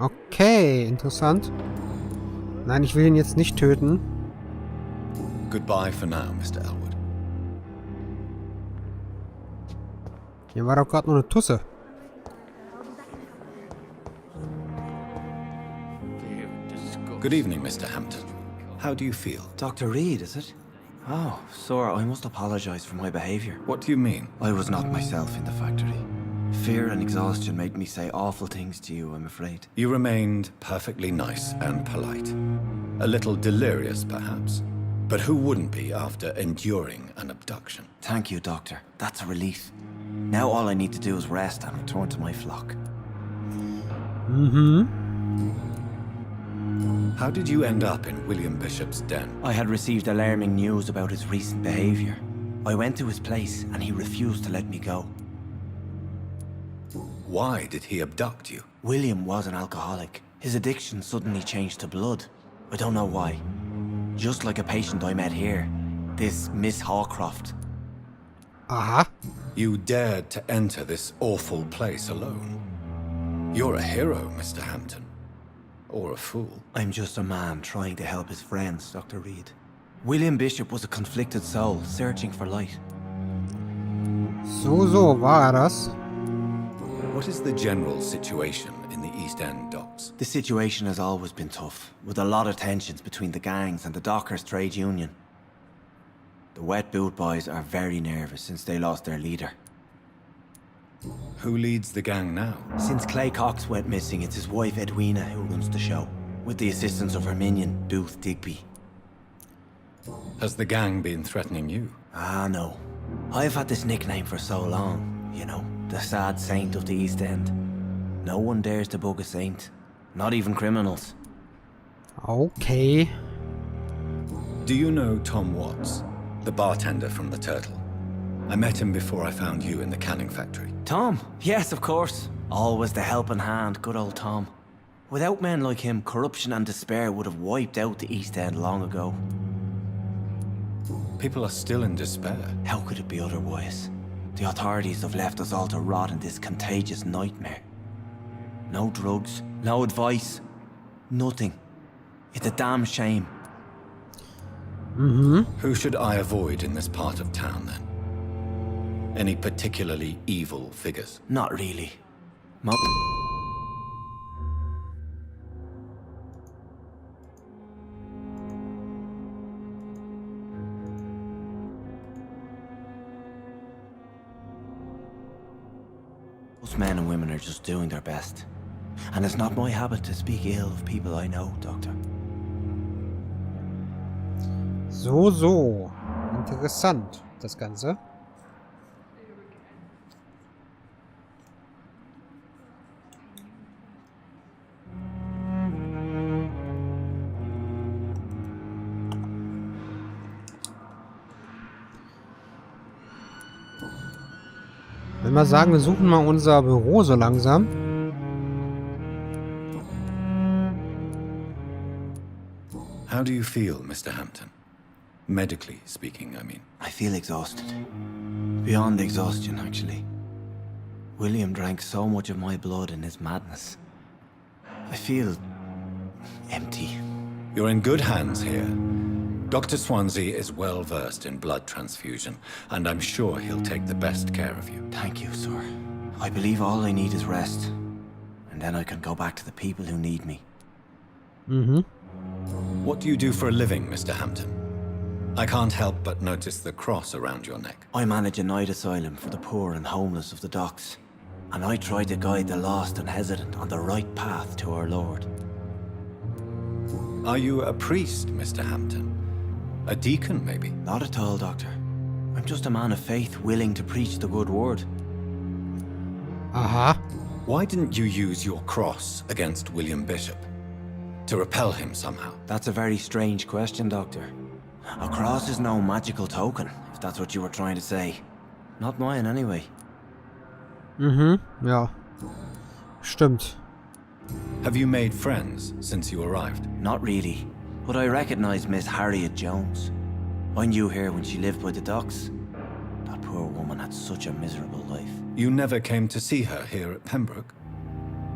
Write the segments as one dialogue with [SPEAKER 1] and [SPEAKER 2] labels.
[SPEAKER 1] Okay, interessant. Nein, ich will ihn jetzt nicht töten.
[SPEAKER 2] Goodbye for now, Mr. Elwood.
[SPEAKER 1] Hier war doch gerade nur eine Tusse.
[SPEAKER 2] Good evening, Mr. Hampton. How do you feel?
[SPEAKER 3] Dr. Reid, is it? Oh, sir, I must apologize for my behavior.
[SPEAKER 2] What do you mean?
[SPEAKER 3] I was not myself in the factory. Fear and exhaustion made me say awful things to you, I'm afraid.
[SPEAKER 2] You remained perfectly nice and polite. A little delirious, perhaps. But who wouldn't be after enduring an abduction?
[SPEAKER 3] Thank you, Doctor. That's a relief. Now all I need to do is rest and return to my flock.
[SPEAKER 2] How did you end up in William Bishop's den?
[SPEAKER 3] I had received alarming news about his recent behavior. I went to his place and he refused to let me go.
[SPEAKER 2] Why did he abduct you?
[SPEAKER 3] William was an alcoholic. His addiction suddenly changed to blood. I don't know why. Just like a patient I met here. This Miss Hawcroft.
[SPEAKER 1] Aha.
[SPEAKER 2] You dared to enter this awful place alone. You're a hero, Mr. Hampton. Or a fool.
[SPEAKER 3] I'm just a man trying to help his friends, Dr. Reid. William Bishop was a conflicted soul, searching for light.
[SPEAKER 1] So war er das.
[SPEAKER 2] What is the general situation in the East End docks?
[SPEAKER 3] The situation has always been tough, with a lot of tensions between the gangs and the dockers' trade union. The wet boot boys are very nervous since they lost their leader.
[SPEAKER 2] Who leads the gang now?
[SPEAKER 3] Since Clay Cox went missing, it's his wife Edwina who runs the show, with the assistance of her minion, Booth Digby.
[SPEAKER 2] Has the gang been threatening you?
[SPEAKER 3] Ah, no. I've had this nickname for so long, you know, the sad saint of the East End. No one dares to bug a saint, not even criminals.
[SPEAKER 1] Okay.
[SPEAKER 2] Do you know Tom Watts, the bartender from the Turtle? I met him before I found you in the canning factory.
[SPEAKER 3] Tom? Yes, of course. Always the helping hand, good old Tom. Without men like him, corruption and despair would have wiped out the East End long ago.
[SPEAKER 2] People are still in despair.
[SPEAKER 3] How could it be otherwise? The authorities have left us all to rot in this contagious nightmare. No drugs, no advice, nothing. It's a damn shame.
[SPEAKER 2] Who should I avoid in this part of town, then? Any particularly evil figures?
[SPEAKER 3] Not really. Most men and women are just doing their best. And it's not my habit to speak ill of people I know, Doctor.
[SPEAKER 1] So. Interessant, das Ganze. Ich will mal sagen, wir suchen mal unser Büro so langsam.
[SPEAKER 2] How do you feel, Mr. Hampton? Medically speaking, I mean.
[SPEAKER 3] I feel exhausted. Beyond exhaustion, actually. William drank so much of my blood in his madness. I feel empty.
[SPEAKER 2] You're in good hands here. Dr. Swansea is well versed in blood transfusion, and I'm sure he'll take the best care of you.
[SPEAKER 3] Thank you, sir. I believe all I need is rest. And then I can go back to the people who need me.
[SPEAKER 2] What do you do for a living, Mr. Hampton? I can't help but notice the cross around your neck.
[SPEAKER 3] I manage a night asylum for the poor and homeless of the docks. And I try to guide the lost and hesitant on the right path to our Lord.
[SPEAKER 2] Are you a priest, Mr. Hampton? A deacon, maybe?
[SPEAKER 3] Not at all, Doctor. I'm just a man of faith willing to preach the good word.
[SPEAKER 1] Aha.
[SPEAKER 2] Why didn't you use your cross against William Bishop? To repel him somehow?
[SPEAKER 3] That's a very strange question, Doctor. A cross is no magical token, if that's what you were trying to say. Not mine, anyway.
[SPEAKER 1] Ja. Stimmt.
[SPEAKER 3] Have you made friends since you arrived? Not really, but I recognize Miss Harriet Jones. I knew her when she lived by the docks. That poor woman had such a miserable life.
[SPEAKER 2] You never came to see her here at Pembroke?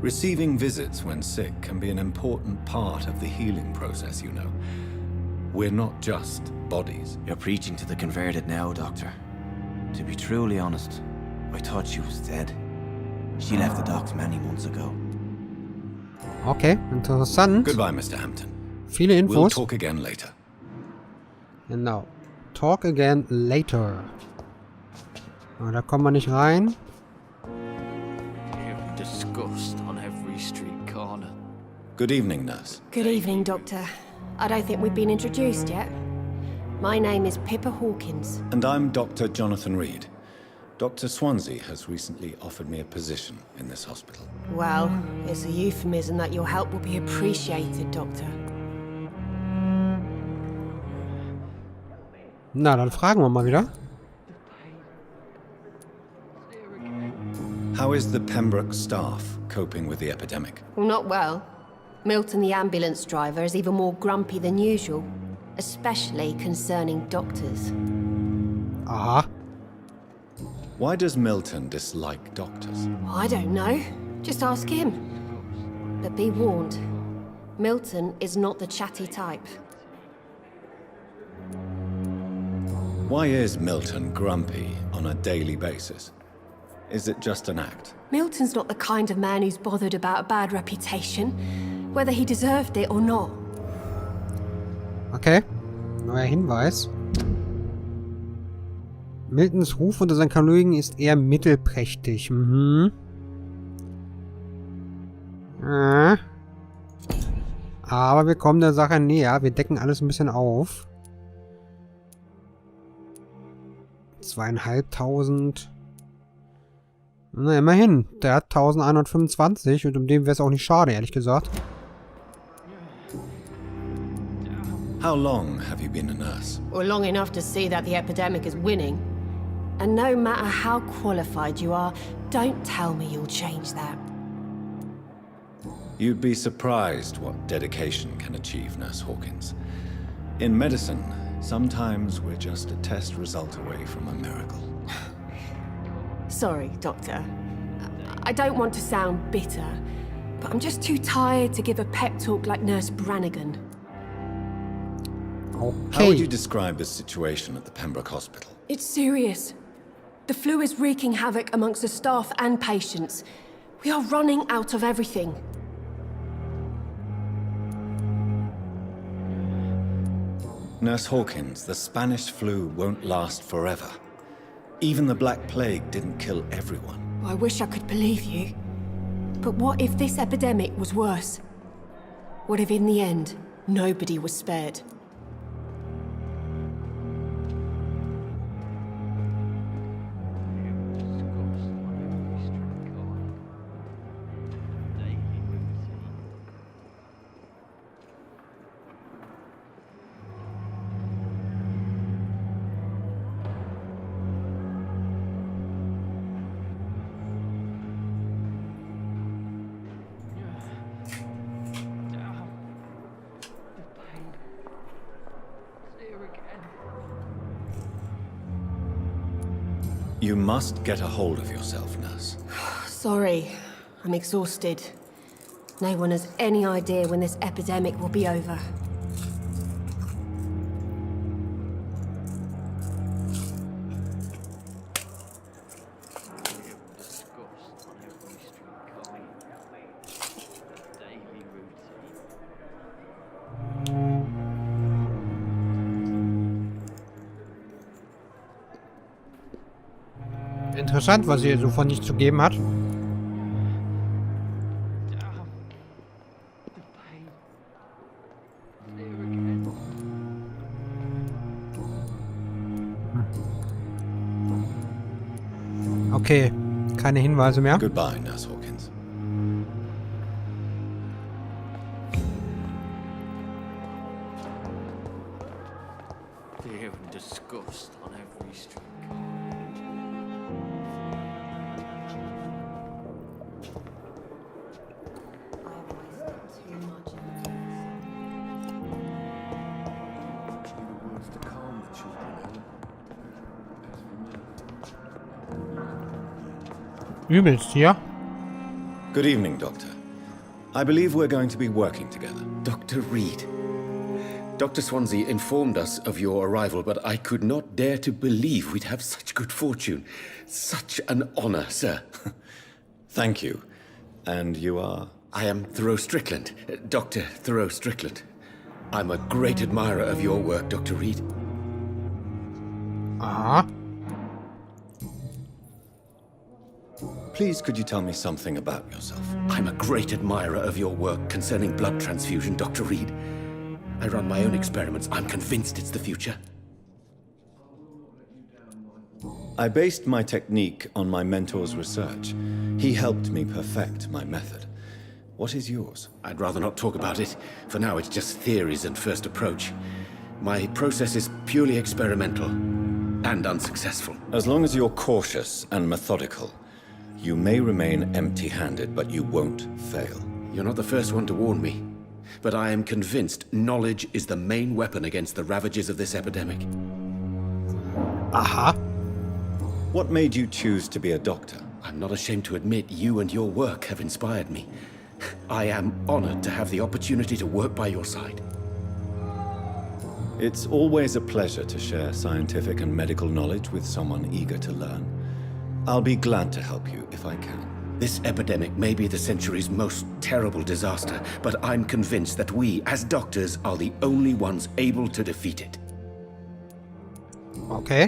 [SPEAKER 2] Receiving visits when sick can be an important part of the healing process, you know. We're not just bodies.
[SPEAKER 3] You're preaching to the converted now, Doctor. To be truly honest, I thought she was dead. She left the docks many months ago.
[SPEAKER 1] Okay, interessant.
[SPEAKER 2] Goodbye, Mr. Hampton.
[SPEAKER 1] Viele Infos.
[SPEAKER 2] We'll talk again later.
[SPEAKER 1] Genau. Talk again later. Aber da kommen wir nicht rein.
[SPEAKER 4] Disgust on every street corner.
[SPEAKER 2] Good evening, nurse.
[SPEAKER 5] Good evening, Doctor. I don't think we've been introduced yet. My name is Pippa Hawkins.
[SPEAKER 2] And I'm Dr. Jonathan Reid. Dr. Swansea has recently offered me a position in this hospital.
[SPEAKER 5] Well, it's a euphemism that your help will be appreciated, Doctor.
[SPEAKER 1] Na, dann fragen wir mal wieder.
[SPEAKER 2] How is the Pembroke staff coping with the epidemic?
[SPEAKER 5] Well, not well. Milton, the ambulance driver, is even more grumpy than usual, especially concerning doctors.
[SPEAKER 1] Aha.
[SPEAKER 2] Why does Milton dislike doctors?
[SPEAKER 5] I don't know. Just ask him. But be warned, Milton is not the chatty type.
[SPEAKER 2] Why is Milton grumpy on a daily basis? Is it just an act?
[SPEAKER 5] Milton's not the kind of man who's bothered about a bad reputation, whether he deserved it or not.
[SPEAKER 1] Okay. Neuer Hinweis. Miltons Ruf unter seinen Kollegen ist eher mittelprächtig. Mhm. Aber wir kommen der Sache näher. Wir decken alles ein bisschen auf. 2.500. Na, immerhin. Der hat 1125 und um den wäre es auch nicht schade, ehrlich gesagt.
[SPEAKER 2] How long have you been a nurse?
[SPEAKER 5] Well, long enough to see that the epidemic is winning. And no matter how qualified you are, don't tell me you'll change that.
[SPEAKER 2] You'd be surprised what dedication can achieve, Nurse Hawkins. In medicine, sometimes we're just a test result away from a miracle.
[SPEAKER 5] Sorry, Doctor. I don't want to sound bitter, but I'm just too tired to give a pep talk like Nurse Brannigan.
[SPEAKER 1] Okay.
[SPEAKER 2] How would you describe the situation at the Pembroke Hospital?
[SPEAKER 5] It's serious. The flu is wreaking havoc amongst the staff and patients. We are running out of everything.
[SPEAKER 2] Nurse Hawkins, the Spanish flu won't last forever. Even the Black Plague didn't kill everyone.
[SPEAKER 5] I wish I could believe you. But what if this epidemic was worse? What if in the end, nobody was spared?
[SPEAKER 2] You must get a hold of yourself, nurse.
[SPEAKER 5] Sorry, I'm exhausted. No one has any idea when this epidemic will be over.
[SPEAKER 1] Interessant, was sie so von sich zu geben hat. Okay, keine Hinweise mehr.
[SPEAKER 2] Goodbye, Nurse Hawkins.
[SPEAKER 4] Fear and disgust on every street corner.
[SPEAKER 1] Übelst hier.
[SPEAKER 2] Good evening, Doctor. I believe we're going to be working together.
[SPEAKER 6] Dr. Reid. Dr. Swansea informed us of your arrival, but I could not dare to believe we'd have such good fortune. Such an honor, sir.
[SPEAKER 2] Thank you. And you are?
[SPEAKER 6] I am Thoreau Strickland, Dr. Thoreau Strickland. I'm a great admirer of your work, Dr. Reid.
[SPEAKER 1] Aha.
[SPEAKER 2] Please, could you tell me something about yourself?
[SPEAKER 6] I'm a great admirer of your work concerning blood transfusion, Dr. Reid. I run my own experiments. I'm convinced it's the future.
[SPEAKER 2] I based my technique on my mentor's research. He helped me perfect my method. What is yours?
[SPEAKER 6] I'd rather not talk about it. For now, it's just theories and first approach. My process is purely experimental and unsuccessful.
[SPEAKER 2] As long as you're cautious and methodical, you may remain empty-handed, but you won't fail.
[SPEAKER 6] You're not the first one to warn me. But I am convinced knowledge is the main weapon against the ravages of this epidemic.
[SPEAKER 1] Aha.
[SPEAKER 2] What made you choose to be a doctor?
[SPEAKER 6] I'm not ashamed to admit you and your work have inspired me. I am honored to have the opportunity to work by your side.
[SPEAKER 2] It's always a pleasure to share scientific and medical knowledge with someone eager to learn. I'll be glad to help you if I can.
[SPEAKER 6] This epidemic may be the century's most terrible disaster, but I'm convinced that we, as doctors, are the only ones able to defeat it.
[SPEAKER 1] Okay.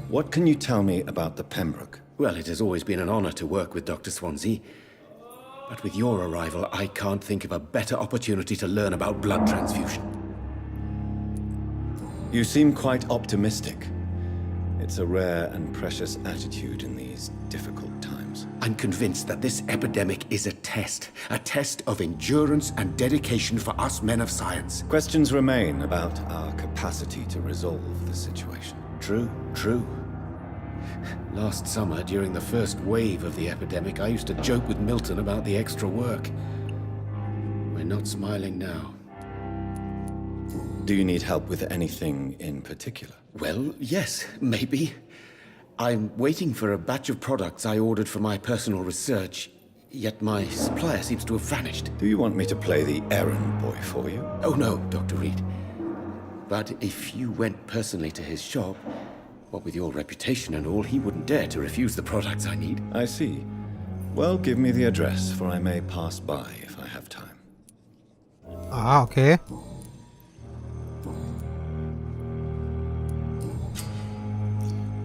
[SPEAKER 2] What can you tell me about the Pembroke?
[SPEAKER 6] Well, it has always been an honor to work with Dr. Swansea. But with your arrival, I can't think of a better opportunity to learn about blood transfusion.
[SPEAKER 2] You seem quite optimistic. It's a rare and precious attitude in these difficult times.
[SPEAKER 6] I'm convinced that this epidemic is a test of endurance and dedication for us men of science.
[SPEAKER 2] Questions remain about our capacity to resolve the situation.
[SPEAKER 6] True. Last summer, during the first wave of the epidemic, I used to joke with Milton about the extra work. We're not smiling now.
[SPEAKER 2] Do you need help with anything in particular?
[SPEAKER 6] Well, yes, maybe. I'm waiting for a batch of products I ordered for my personal research, yet my supplier seems to have vanished.
[SPEAKER 2] Do you want me to play the errand boy for you?
[SPEAKER 6] Oh no, Dr. Reid. But if you went personally to his shop, what with your reputation and all, he wouldn't dare to refuse the products I need.
[SPEAKER 2] I see. Well, give me the address, for I may pass by if I have time.
[SPEAKER 1] Ah, okay.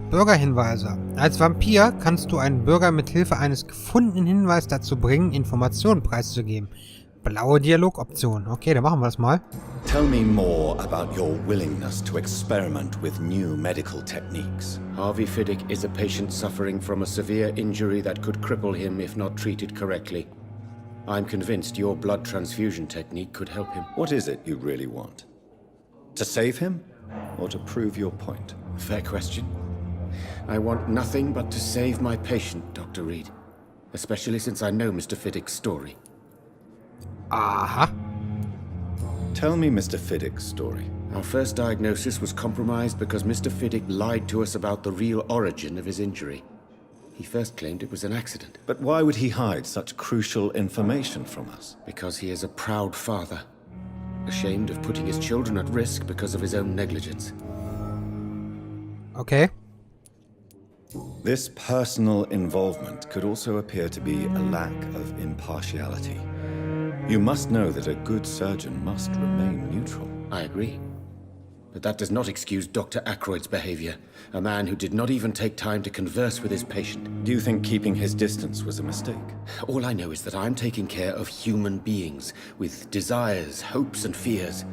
[SPEAKER 1] Bürgerhinweise. Als Vampir kannst du einen Bürger mit Hilfe eines gefundenen Hinweises dazu bringen, Informationen preiszugeben. Blaue Dialogoption. Okay, dann machen wir das mal.
[SPEAKER 2] Tell me more about your willingness to experiment with new medical techniques.
[SPEAKER 6] Harvey Fiddick is a patient suffering from a severe injury that could cripple him if not treated correctly. I'm convinced your blood transfusion technique could help him.
[SPEAKER 2] What is it you really want? To save him, or to prove your point?
[SPEAKER 6] Fair question. I want nothing but to save my patient, Dr. Reid. Especially since I know Mr. Fiddick's story.
[SPEAKER 1] Aha.
[SPEAKER 2] Tell me Mr. Fiddick's story.
[SPEAKER 6] Our first diagnosis was compromised because Mr. Fiddick lied to us about the real origin of his injury. He first claimed it was an accident.
[SPEAKER 2] But why would he hide such crucial information from us?
[SPEAKER 6] Because he is a proud father, ashamed of putting his children at risk because of his own negligence.
[SPEAKER 1] Okay.
[SPEAKER 2] This personal involvement could also appear to be a lack of impartiality. You must know that a good surgeon must remain neutral.
[SPEAKER 6] I agree. But that does not excuse Dr. Ackroyd's behavior, a man who did not even take time to converse with his patient.
[SPEAKER 2] Do you think keeping his distance was a mistake?
[SPEAKER 6] All I know is that I'm taking care of human beings with desires, hopes, and fears.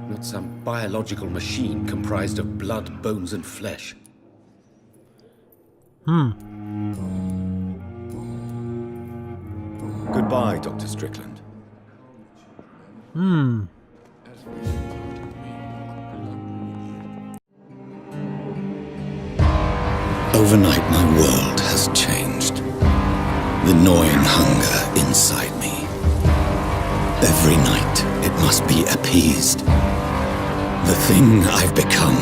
[SPEAKER 6] Not some biological machine comprised of blood, bones, and flesh.
[SPEAKER 2] Goodbye, Dr. Strickland. Overnight, my world has changed. The gnawing hunger inside me. Every night, it must be appeased. The thing I've become.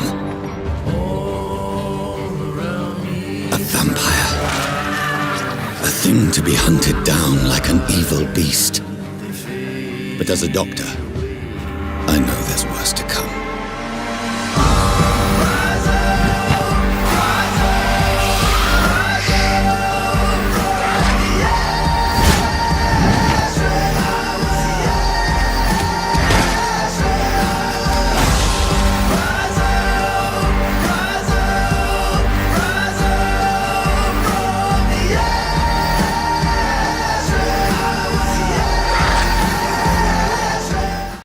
[SPEAKER 2] A vampire. A thing waiting to be hunted down like an evil beast. But as a doctor,